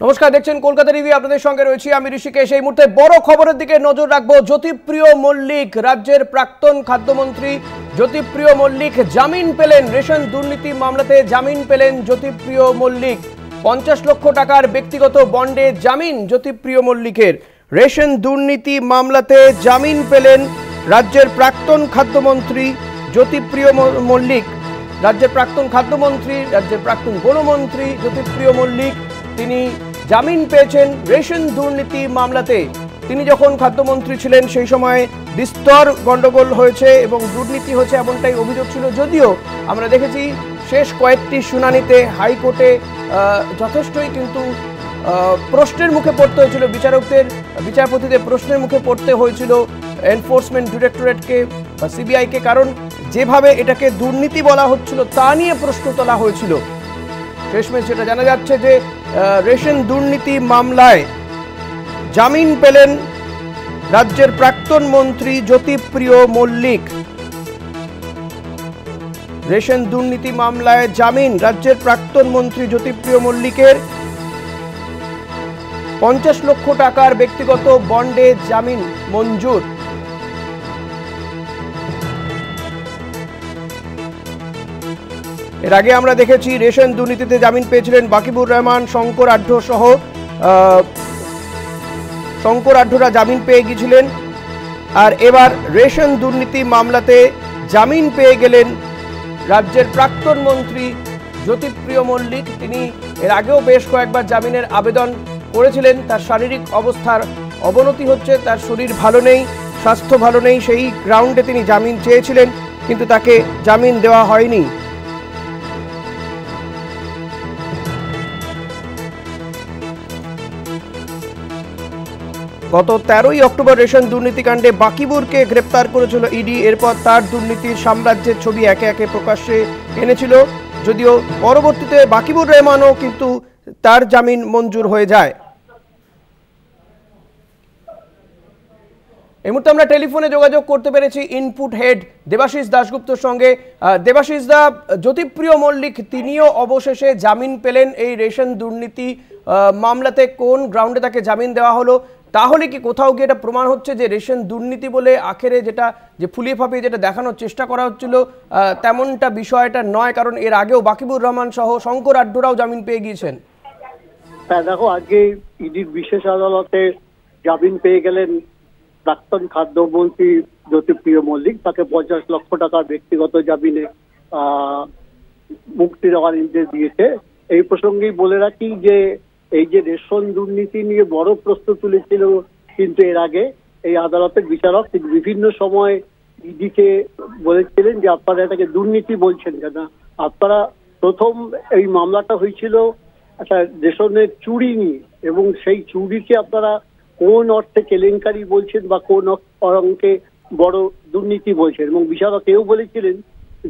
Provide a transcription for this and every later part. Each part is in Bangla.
নমস্কার, দেখছেন কলকাতা টিভি। আপনাদের সঙ্গে রয়েছি আমি ঋষিকেশ। এই মুহূর্তে বড় খবরের দিকে নজর রাখবো। জ্যোতিপ্রিয় মল্লিক, রাজ্যের প্রাক্তন খাদ্যমন্ত্রী জ্যোতিপ্রিয় মল্লিক জামিন পেলেন। রেশন দুর্নীতি মামলাতে জামিন পেলেন জ্যোতিপ্রিয় মল্লিক। 50 লক্ষ টাকার ব্যক্তিগত বন্ডে জামিন জ্যোতিপ্রিয় মল্লিকের। রেশন দুর্নীতি মামলাতে জামিন পেলেন রাজ্যের প্রাক্তন খাদ্যমন্ত্রী জ্যোতিপ্রিয় মল্লিক। রাজ্যের প্রাক্তন খাদ্যমন্ত্রী, রাজ্যের প্রাক্তন বনমন্ত্রী জ্যোতিপ্রিয় মল্লিক তিনি জামিন পেয়েছেন রেশন দুর্নীতি মামলাতে। তিনি যখন খাদ্যমন্ত্রী ছিলেন সেই সময় বিস্তর গন্ডগোল হয়েছে এবং দুর্নীতি হয়েছে এমনটাই অভিযোগ ছিল। যদিও আমরা দেখেছি শেষ কয়েকটি শুনানিতে হাইকোর্টে যথেষ্টই কিন্তু প্রশ্নের মুখে পড়তে হয়েছিল বিচারপতিদের প্রশ্নের মুখে পড়তে হয়েছিল এনফোর্সমেন্ট ডিরেক্টরেটকে বা সিবিআইকে, কারণ যেভাবে এটাকে দুর্নীতি বলা হচ্ছিল তা নিয়ে প্রশ্ন তোলা হয়েছিল। শেষমেশ যেটা জানা যাচ্ছে যে রেশন দুর্নীতি মামলায় জামিন পেলেন রাজ্যের প্রাক্তন মন্ত্রী জ্যোতিপ্রিয় মল্লিক। রেশন দুর্নীতি মামলায় জামিন রাজ্যের প্রাক্তন মন্ত্রী জ্যোতিপ্রিয় মল্লিকের। 50 লক্ষ টাকার ব্যক্তিগত বন্ডে জামিন মঞ্জুর। এর আগে আমরা দেখেছি রেশন দুর্নীতিতে জামিন পেয়েছিলেন বাকিবুর রহমান, শঙ্কর আঢ্য সহ শঙ্কর আঢ্যরা জামিন পেয়ে গিয়েছিলেন। আর এবার রেশন দুর্নীতি মামলাতে জামিন পেয়ে গেলেন রাজ্যের প্রাক্তন মন্ত্রী জ্যোতিপ্রিয় মল্লিক। তিনি এর আগেও বেশ কয়েকবার জামিনের আবেদন করেছিলেন। তার শারীরিক অবস্থার অবনতি হচ্ছে, তার শরীর ভালো নেই, স্বাস্থ্য ভালো নেই, সেই গ্রাউন্ডে তিনি জামিন চেয়েছিলেন, কিন্তু তাকে জামিন দেওয়া হয়নি। গত 13ই অক্টোবর রেশন দুর্নীতিকাণ্ডে বাকিবুরকে গ্রেপ্তার করেছিল ইডি। এরপর তার দুর্নীতির সাম্রাজ্যের ছবি একে একে প্রকাশ্যে এনেছিল। যদিও পরবর্তীতে বাকিবুর রহমানও কিন্তু তার জামিন মঞ্জুর হয়ে যায়। এই মুহূর্তে আমরা টেলিফোনে যোগাযোগ করতে পেরেছি ইনপুট হেড দেবাশিস দাশগুপ্তর সঙ্গে। দেবাশিস দা, জ্যোতিপ্রিয় মল্লিক তিনিও অবশেষে জামিন পেলেন এই রেশন দুর্নীতি মামলাতে। কোন গ্রাউন্ডে তাকে জামিন দেওয়া হলো? তাহলে কি কোথাও গিয়ে এটা প্রমাণ হচ্ছে যে রেশন দুর্নীতি বলে আখেরে যেটা যে ফুলিয়ে ফাঁপিয়ে যেটা দেখানোর চেষ্টা করা হচ্ছিল তেমনটা বিষয়টা নয়? কারণ এর আগেও বাকিবুর রহমান সহ শঙ্কর আঢ্যরাও জামিন পেয়ে গিয়েছেন। হ্যাঁ, দেখো, আজকে ইডির বিশেষ আদালতে জামিন পেয়ে গেলেন প্রাক্তন খাদ্যমন্ত্রী জ্যোতিপ্রিয় মল্লিক। তাকে 50 লক্ষ টাকার ব্যক্তিগত জামিনে মুক্তি দেওয়ার নির্দেশ দিয়েছে। এই প্রসঙ্গেই বলে রাখি যে এই যে রেশন দুর্নীতি নিয়ে বড় প্রশ্ন তুলেছিল কিন্তু এর আগে এই আদালতের বিচারক বিভিন্ন সময় ইডিকে বলেছিলেন যে আপনারা এটাকে দুর্নীতি বলছেন কেন। আপনারা প্রথম এই মামলাটা হয়েছিল একটা রেশনের চুরি নিয়ে, এবং সেই চুরিকে আপনারা কোন অর্থে কেলেঙ্কারি বলছেন বা কোন অঙ্কে বড় দুর্নীতি বলছেন। এবং বিচারক এও বলেছিলেন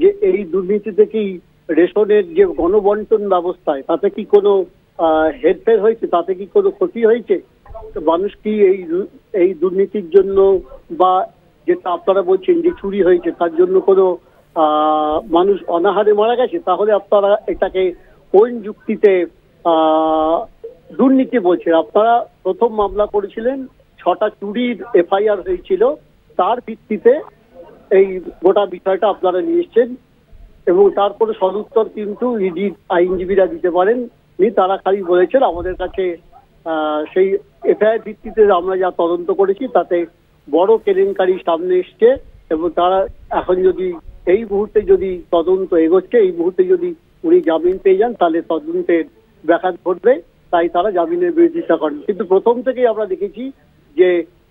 যে এই দুর্নীতি থেকেই রেশনের যে গণবন্টন ব্যবস্থায় তাতে কি কোনো হেরফের হয়েছে, তাতে কি কোনো ক্ষতি হয়েছে, মানুষ কি এই দুর্নীতির জন্য বা যেটা আপনারা বলছেন যে চুরি হয়েছে তার জন্য কোনো মানুষ অনাহারে মারা গেছে, তাহলে আপনারা এটাকে কোন যুক্তিতে দুর্নীতি বলছেন। আপনারা প্রথম মামলা করেছিলেন, 6টা চুরির এফআইআর হয়েছিল, তার ভিত্তিতে এই গোটা বিষয়টা আপনারা নিয়ে এসছেন এবং তারপরে সদুত্তর কিন্তু ইডির আইনজীবীরা দিতে পারেন। তারা খালি বলেছেন আমাদের কাছে সেই এফআইআর ভিত্তিতে আমরা যা তদন্ত করেছি তাতে বড় কেলেঙ্কারি সামনে এসছে এবং তারা এখন যদি এই মুহূর্তে যদি তদন্ত এগোচ্ছে, এই মুহূর্তে যদি উনি জামিন পেয়ে যান তাহলে তদন্তের ব্যাঘাত ঘটবে, তাই তারা জামিনের বিরোধিতা করেন। কিন্তু প্রথম থেকেই আমরা দেখেছি যে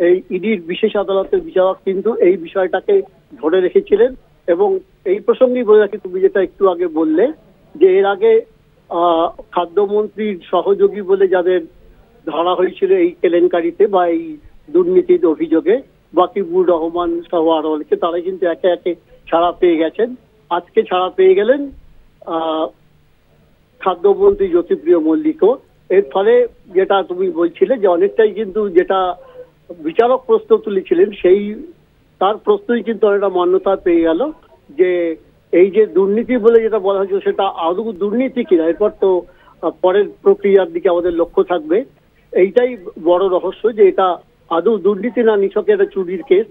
এই ইডির বিশেষ আদালতের বিচারক কিন্তু এই বিষয়টাকে ধরে রেখেছিলেন। এবং এই প্রসঙ্গেই বলে রাখি, তুমি যেটা একটু আগে বললে যে এর আগে খাদ্যমন্ত্রীর সহযোগী বলে যাদের ধরা হয়েছিল এই কেলেঙ্কারিতে বা এই দুর্নীতির অভিযোগে, বাকিবুর রহমান সহ আরো অনেকে, তারা কিন্তু একে একে ছাড়া পেয়ে গেছেন। আজকে ছাড়া পেয়ে গেলেন খাদ্যমন্ত্রী জ্যোতিপ্রিয় মল্লিকও। এর ফলে যেটা তুমি বলছিলে যে অনেকটাই কিন্তু যেটা বিচারক প্রশ্ন তুলেছিলেন সেই তার প্রশ্নই কিন্তু অনেকটা মান্যতা পেয়ে গেল যে এই যে দুর্নীতি বলে যেটা বলা হয়েছিল সেটা আদৌ দুর্নীতি কিনা। এরপর তো পরের প্রক্রিয়ার দিকে আমাদের লক্ষ্য থাকবে। এইটাই বড় রহস্য যে এটা আদৌ দুর্নীতি না নিছক একটা চুরির কেস,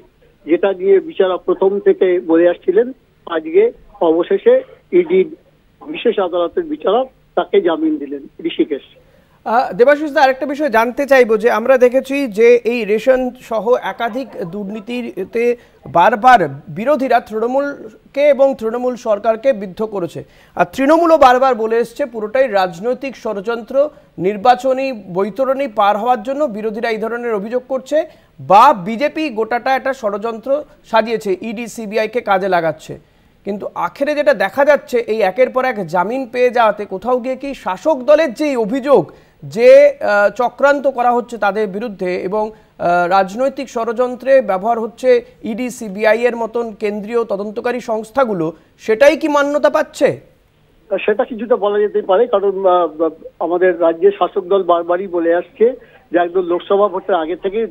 যেটা নিয়ে বিচারক প্রথম থেকে বলে আসছিলেন। আজকে অবশেষে ইডি বিশেষ আদালতের বিচারক তাকে জামিন দিলেন, ঋষিকেশ। দেবাশিস দা, আরেকটা বিষয় জানতে চাইবো যে আমরা দেখেছি যে এই রেশন সহ একাধিক দুর্নীতিতে বারবার বিরোধীরা তৃণমূলকে এবং তৃণমূল সরকারকে বিদ্ধ করেছে, আর তৃণমূলও বারবার বলে এসছে পুরোটাই রাজনৈতিক ষড়যন্ত্র, নির্বাচনী বৈতরণী পার হওয়ার জন্য বিরোধীরা এই ধরনের অভিযোগ করছে, বা বিজেপি গোটাটা একটা ষড়যন্ত্র সাজিয়েছে, ইডি সিবিআইকে কাজে লাগাচ্ছে। কিন্তু আখেরে যেটা দেখা যাচ্ছে এই একের পর এক জামিন পেয়ে যাওয়াতে কোথাও গিয়ে কি শাসক দলের যে অভিযোগ যে চক্রান্ত করা হচ্ছে তাদের বিরুদ্ধে এবং রাজনৈতিক ষড়যন্ত্রে ব্যবহার হচ্ছে ইডি সিবিআই এর মতন কেন্দ্রীয় তদন্তকারী সংস্থাগুলো, সেটাই কি মান্যতা পাচ্ছে? সেটা কিছুটা বলা যেতে পারে, কারণ আমাদের রাজ্যের শাসক দল বারবারই বলে আসছে যে একদম লোকসভা ভোটের আগে থেকে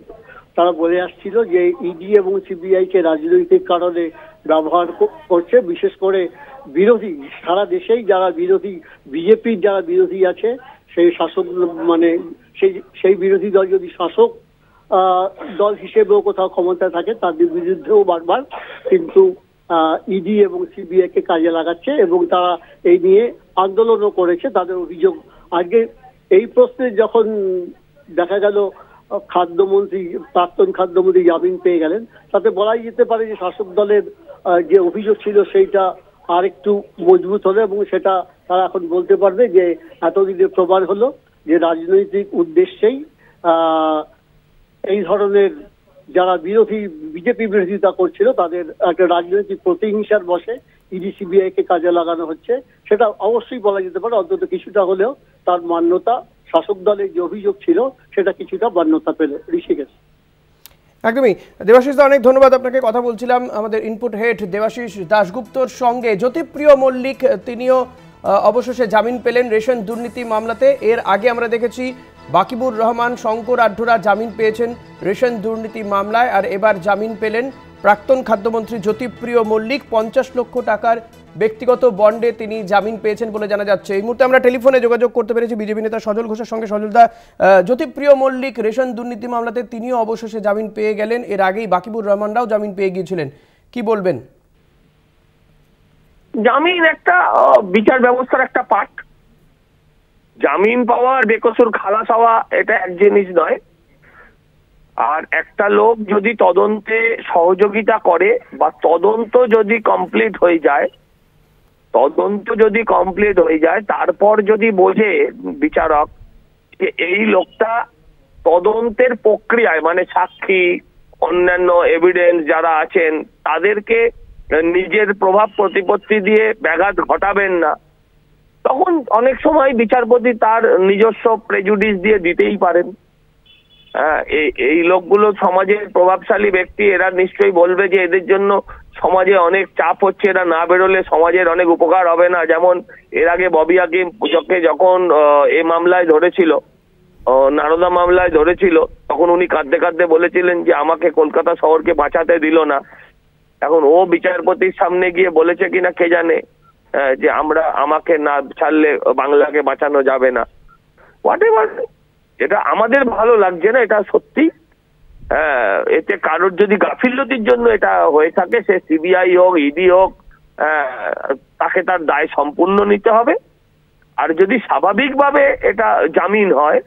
তারা বলে আসছিল যে ইডি এবং সিবিআই কে রাজনৈতিক কারণে ব্যবহার করছে। বিশেষ করে বিরোধী, সারা দেশেই যারা বিরোধী, বিজেপির যারা বিরোধী আছে সেই শাসক মানে সেই বিরোধী দল যদি শাসক দল হিসেবেও কোথাও ক্ষমতায় থাকে তাদের বিরুদ্ধেও বারবার কিন্তু ইডি এবং সিবিআই কে কাজে লাগাচ্ছে এবং তারা এই নিয়ে আন্দোলনও করেছে। তাদের অভিযোগ আজকে এই প্রশ্নে যখন দেখা গেল খাদ্যমন্ত্রী, প্রাক্তন খাদ্যমন্ত্রী জামিন পেয়ে গেলেন, তাতে বলাই যেতে পারে যে শাসক দলের যে অভিযোগ ছিল সেইটা আর একটু মজবুত হলো এবং সেটা তারা এখন বলতে পারবে যে এতদিনের প্রমাণ হলো যে রাজনৈতিক উদ্দেশ্যেই এই ধরনের যারা বিরোধী, বিজেপি বিরোধিতা করছিল তাদের একটা রাজনৈতিক প্রতিহিংসার বশে ইডি সিবিআই কে কাজে লাগানো হচ্ছে। সেটা অবশ্যই বলা যেতে পারে, অন্তত কিছুটা হলেও তার মান্যতা, শাসক দলের যে অভিযোগ ছিল সেটা কিছুটা মান্যতা পেল। ঋষিকেশ। একদমই। দেবাশিস দা, অনেক ধন্যবাদ আপনাকে। কথা বলছিলাম আমাদের ইনপুট হেড দেবাশিস দাশগুপ্তর সঙ্গে। জ্যোতিপ্রিয় মল্লিক তিনিও অবশেষে জামিন পেলেন রেশন দুর্নীতি মামলাতে। এর আগে আমরা দেখেছি বাকিবুর রহমান, শঙ্কর আঢ্যরা জামিন পেয়েছেন রেশন দুর্নীতি মামলায়, আর এবার জামিন পেলেন প্রাক্তন খাদ্যমন্ত্রী জ্যোতিপ্রিয় মল্লিক। 50 লক্ষ টাকার ব্যক্তিগত বন্ডে তিনি জামিন পেয়েছেন বলে জানা যাচ্ছে। এই মুহূর্তে আমরা টেলিফোনে যোগাযোগ করতে পেরেছি বিজেপি নেতা সজল ঘোষের সঙ্গে। সজলদা, জ্যোতিপ্রিয় মল্লিক রেশন দুর্নীতি মামলাতে তিনিও অবশেষে জামিন পেয়ে গেলেন, এর আগেই বাকিবুর রহমানরাও জামিন পেয়ে গিয়েছিলেন, কি বলবেন? জামিন একটা বিচার ব্যবস্থার একটা পার্ট। জামিন পাওয়া আর বেকসুর খালাস হওয়া এটা এক জিনিস নয়। আর একটা লোক যদি তদন্তে সহযোগিতা করে বা তদন্ত যদি কমপ্লিট হয়ে যায়, তারপর যদি বোঝে বিচারক যে এই লোকটা তদন্তের প্রক্রিয়ায় মানে সাক্ষী, অন্যান্য এভিডেন্স যারা আছেন তাদেরকে নিজের প্রভাব প্রতিপত্তি দিয়ে ব্যাঘাত ঘটাবেন না, তখন অনেক সময় বিচারপতি তার নিজস্ব প্রেজুডিস দিয়ে দিতেই পারেন। এই লোকগুলো সমাজের প্রভাবশালী ব্যক্তি, এরা নিশ্চয়ই বলবে যে এদের জন্য সমাজে অনেক চাপ হচ্ছে, এরা না বেরোলে সমাজের অনেক উপকার হবে না। যেমন এর আগে ববি হাকিমকে যখন এ মামলায় ধরেছিল, নারদা মামলায় ধরেছিল, তখন উনি কাঁদতে কাঁদতে বলেছিলেন যে আমাকে কলকাতা শহরকে বাঁচাতে দিল না। এখন ও বিচারপতির সামনে গিয়ে বলেছে কিনা কে জানে যে আমাকে না ছাড়লে বাংলাকে বাঁচানো যাবে না। হোয়াটএভার, এটা আমাদের ভালো লাগছে না, এটা সত্যি। এতে কারোর যদি গাফিলতির জন্য এটা হয়ে থাকে, সে সিবিআই হোক, ইডি হোক, তাকে তার দায় সম্পূর্ণ নিতে হবে। আর যদি স্বাভাবিকভাবে এটা জামিন হয়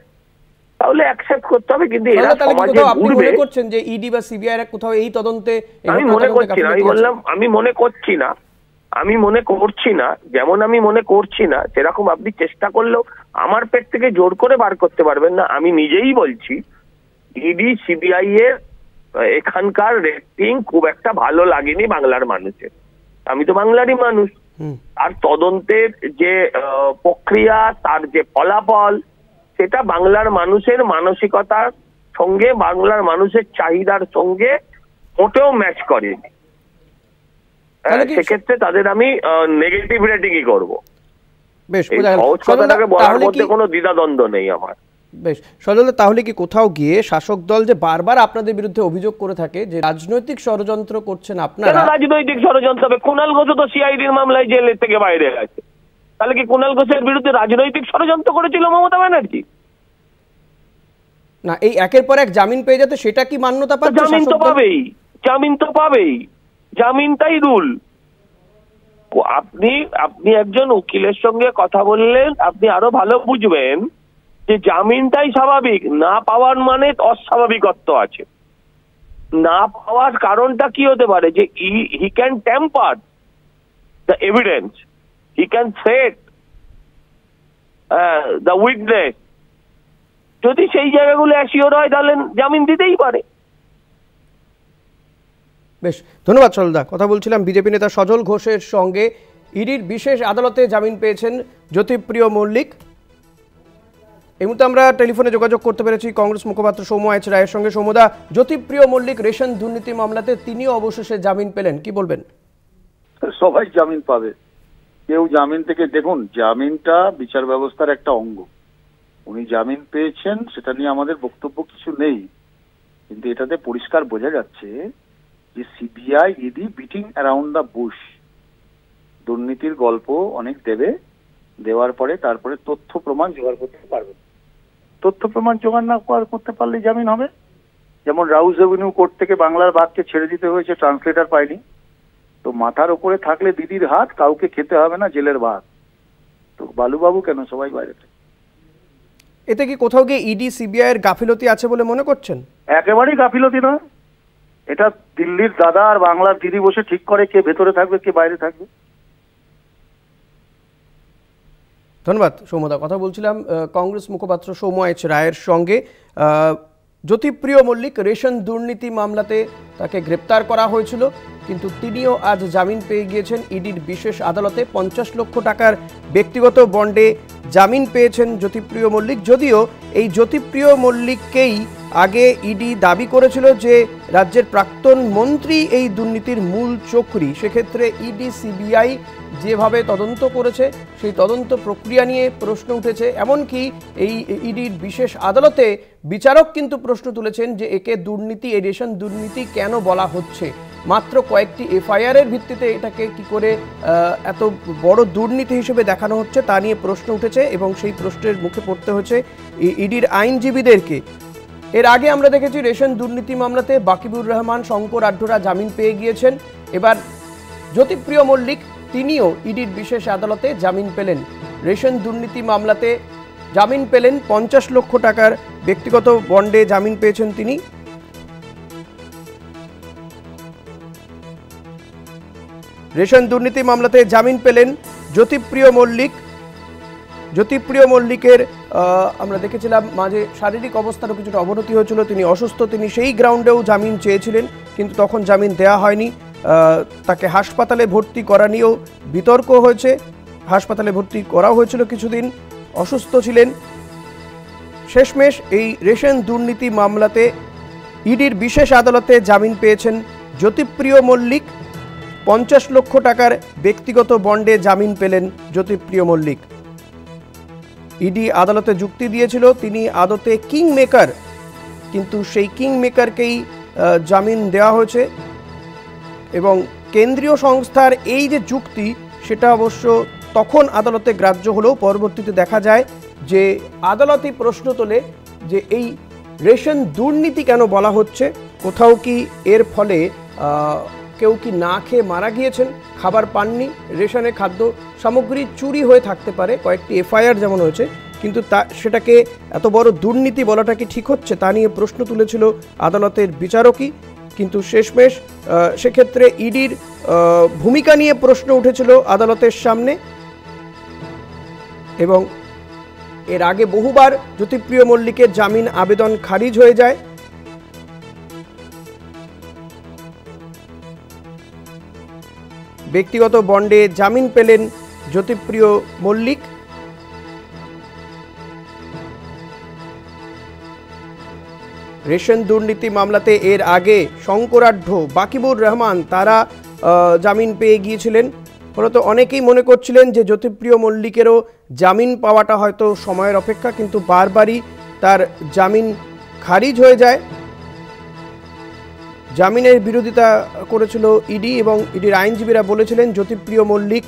তাহলে অ্যাকসেপ্ট করতে হবে। কিন্তু এরা সমাজে ঘুরবে, করছেন যে ইডি বা সিবিআই এর কোথাও এই তদন্তে আমি মনে করছি না। আমি বললাম আমি মনে করছি না, যেমন আমি মনে করছি না সেরকম আপনি চেষ্টা করলেও আমার পেট থেকে জোর করে বার করতে পারবেন না। আমি নিজেই বলছি ইডি সিবিআই এর এখানকার রেটিং খুব একটা ভালো লাগেনি বাংলার মানুষের। আমি তো বাংলারই মানুষ। আর তদন্তের যে প্রক্রিয়া, তার যে ফলাফল, সেটা বাংলার মানুষের মানসিকতার সঙ্গে, বাংলার মানুষের চাহিদার সঙ্গে মোটেও ম্যাচ করেনি। সেক্ষেত্রে তাদের আমি নেগেটিভ রেটিংই করবো। বেশ, সহজ কথাটাকে বলার মধ্যে কোনো দ্বিধাদ্বন্দ্ব নেই আমার। বেশ সজল, তাহলে কি কোথাও গিয়ে শাসক দল যে বারবার আপনাদের বিরুদ্ধে অভিযোগ করে থাকে যে রাজনৈতিক ষড়যন্ত্র করছেন আপনারা? রাজনৈতিক ষড়যন্ত্র হবে? কুণাল ঘোষ তো সিআইডির মামলায় জেলের থেকে বাইরে আছে। তাহলে কি কুণাল ঘোষের বিরুদ্ধে রাজনৈতিক ষড়যন্ত্র করেছিল মমতা ব্যানার্জি? না, এই একের পর এক জামিন পেয়ে যেতে সেটা কি মান্যতা পাচ্ছে? জামিন তো পাবেই, জামিন তো পাবেই, জামিনটাই রুল। আপনি আপনি একজন উকিলের সঙ্গে কথা বললেন, আপনি আরো ভালো বুঝবেন যে জামিনটাই স্বাভাবিক, না পাওয়ার মানে অস্বাভাবিকত্ব আছে। না পাওয়ার কারণটা কি হতে পারে? যে he can temper the evidence, he can threat the witness. যদি সেই জায়গাগুলো অ্যাসিওর হয় তাহলে জামিন দিতেই পারে। বেশ, ধন্যবাদ সরলদা। কথা বলছিলাম বিজেপি নেতা সজল ঘোষের সঙ্গে। ইডির বিশেষ আদালতে জামিন পেয়েছেন জ্যোতিপ্রিয় মল্লিক। এই মুহূর্তে আমরা টেলিফোনে যোগাযোগ করতে পেরেছি কংগ্রেস মুখপাত্র সৌম্য এইচ রায়ের সঙ্গে। সৌম্যদা, জ্যোতিপ্রিয় মল্লিক রেশন দুর্নীতি মামলাতে তিনিও অবশেষে জামিন পেলেন, কি বলবেন? সবাই জামিন পাবে, কেউ জামিন থেকে, দেখুন জামিনটা বিচার ব্যবস্থার একটা অঙ্গ। উনি জামিন পেয়েছেন, সেটা নিয়ে আমাদের বক্তব্য কিছু নেই, কিন্তু এটাতে পরিষ্কার বোঝা যাচ্ছে যে CBI ED beating around the bush. দুর্নীতির গল্প অনেক দেবে, দেওয়ার পরে তারপরে তথ্য প্রমাণ জোগাড় করতে পারবে। তথ্য প্রমাণ জোগাড় না করতে পারলে জামিন হবে। যেমন রাউস এভিনিউ কোর্ট থেকে বাংলার বাঘকে ছেড়ে দিতে হয়েছে, ট্রান্সলেটর পায়নি। তো মাথার উপরে থাকলে দিদির হাত, কাউকে খেতে হবে না জেলের ভাত। তো বালুবাবু কেন, সবাই বাইরে। এতে কি কোথাও গিয়ে ইডি সিবিআই এর গাফিলতি আছে বলে মনে করছেন? একেবারেই গাফিলতি নয়, এটা দিল্লির দাদা আর বাংলার দিদি বসে ঠিক করে কে ভেতরে থাকবে কে বাইরে থাকবে। ধন্যবাদ সৌম্যদা। কথা বলছিলাম কংগ্রেস মুখপাত্র সৌম্য এইচ রায়ের সঙ্গে। জ্যোতিপ্রিয় মল্লিক রেশন দুর্নীতি মামলাতে তাকে গ্রেপ্তার করা হয়েছিল, কিন্তু তিনিও আজ জামিন পেয়ে গিয়েছেন ইডির বিশেষ আদালতে। 50 লক্ষ টাকার ব্যক্তিগত বন্ডে জামিন পেয়েছেন জ্যোতিপ্রিয় মল্লিক। যদিও এই জ্যোতিপ্রিয় মল্লিককেই আগে ইডি দাবি করেছিল যে রাজ্যের প্রাক্তন মন্ত্রী এই দুর্নীতির মূল চক্রী। সেক্ষেত্রে ইডি সিবিআই যেভাবে তদন্ত করেছে সেই তদন্ত প্রক্রিয়া নিয়ে প্রশ্ন উঠেছে। এমনকি এই ইডির বিশেষ আদালতে বিচারক কিন্তু প্রশ্ন তুলেছেন যে একে দুর্নীতি, এই রেশন দুর্নীতি কেন বলা হচ্ছে। মাত্র কয়েকটি এফআইআর এর ভিত্তিতে এটাকে কি করে এত বড় দুর্নীতি হিসেবে দেখানো হচ্ছে তা নিয়ে প্রশ্ন উঠেছে, এবং সেই প্রশ্নের মুখে পড়তে হচ্ছে ইডির আইনজীবীদেরকে। এর আগে আমরা দেখেছি রেশন দুর্নীতি মামলাতে বাকিবুর রহমান, শঙ্কর আঢ্যরা জামিন পেয়ে গিয়েছেন। এবার জ্যোতিপ্রিয় মল্লিক তিনিও ইডির বিশেষ আদালতে জামিন পেলেন। রেশন দুর্নীতি মামলাতে জামিন পেলেন, 50 লক্ষ টাকার ব্যক্তিগত বন্ডে জামিন পেয়েছেন তিনি। রেশন দুর্নীতি মামলাতে জামিন পেলেন জ্যোতিপ্রিয় মল্লিক। জ্যোতিপ্রিয় মল্লিকের আমরা দেখেছিলাম মাঝে শারীরিক অবস্থারও কিছুটা অবনতি হয়েছিল, তিনি অসুস্থ, তিনি সেই গ্রাউন্ডেও জামিন চেয়েছিলেন, কিন্তু তখন জামিন দেওয়া হয়নি। তাকে হাসপাতালে ভর্তি করা নিয়েও বিতর্ক হয়েছে। হাসপাতালে ভর্তি করা হয়েছিল, কিছুদিন অসুস্থ ছিলেন। শেষমেশ এই রেশন দুর্নীতি মামলাতে ইডির বিশেষ আদালতে জামিন পেয়েছেন জ্যোতিপ্রিয় মল্লিক। 50 লক্ষ টাকার ব্যক্তিগত বন্ডে জামিন পেলেন জ্যোতিপ্রিয় মল্লিক। ইডি আদালতে যুক্তি দিয়েছিল তিনি আদতে কিং মেকার, কিন্তু সেই কিং মেকারকেই জামিন দেওয়া হয়েছে। এবং কেন্দ্রীয় সংস্থার এই যে যুক্তি সেটা অবশ্য তখন আদালতে গ্রাহ্য হলেও পরবর্তীতে দেখা যায় যে আদালতই প্রশ্ন তোলে যে এই রেশন দুর্নীতি কেন বলা হচ্ছে। কোথাও কি এর ফলে কেউ কি না খেয়ে মারা গিয়েছেন, খাবার পাননি, রেশনে খাদ্য সামগ্রী চুরি হয়ে থাকতে পারে, কয়েকটি এফআইআর যেমন হয়েছে, কিন্তু সেটাকে এত বড় দুর্নীতি বলাটা কি ঠিক হচ্ছে তা নিয়ে প্রশ্ন তুলেছিল আদালতের বিচারকই। কিন্তু শেষমেশ সেক্ষেত্রে ইডির ভূমিকা নিয়ে প্রশ্ন উঠেছিল আদালতের সামনে, এবং এর আগে বহুবার জ্যোতিপ্রিয় মল্লিকের জামিন আবেদন খারিজ হয়ে যায়। ব্যক্তিগত বন্ডে জামিন পেলেন জ্যোতিপ্রিয় মল্লিক। রেশন দুর্নীতি মামলাতে এর আগে শঙ্করাঢ্য, বাকিবুর রহমান তারা জামিন পেয়ে গিয়েছিলেন। ফলত অনেকেই মনে করছিলেন যে জ্যোতিপ্রিয় মল্লিকেরও জামিন পাওয়াটা হয়তো সময়ের অপেক্ষা, কিন্তু বারবারই তার জামিন খারিজ হয়ে যায়। জামিনের বিরোধিতা করেছিল ইডি, এবং ইডির আইনজীবীরা বলেছিলেন জ্যোতিপ্রিয় মল্লিক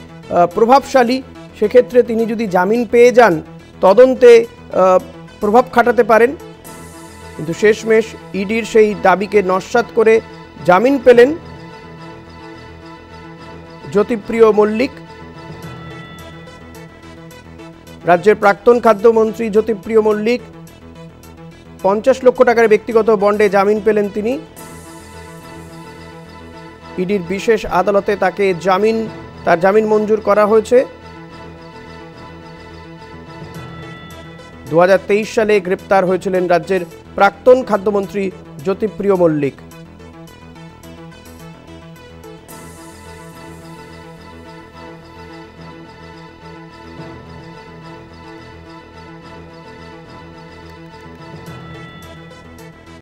প্রভাবশালী, সেক্ষেত্রে তিনি যদি জামিন পেয়ে যান তদন্তে প্রভাব খাটাতে পারেন। কিন্তু শেষমেশ ইডির সেই দাবিকে নস্যাৎ করে জামিন পেলেন জ্যোতিপ্রিয় মল্লিক। রাজ্যের প্রাক্তন খাদ্যমন্ত্রী জ্যোতিপ্রিয় মল্লিক 50 লক্ষ টাকার ব্যক্তিগত বন্ডে জামিন পেলেন তিনি। ইডির বিশেষ আদালতে তার জামিন মঞ্জুর করা হয়েছে। 2023 সালে গ্রেপ্তার হয়েছিলেন রাজ্যের প্রাক্তন খাদ্যমন্ত্রী জ্যোতিপ্রিয় মল্লিক।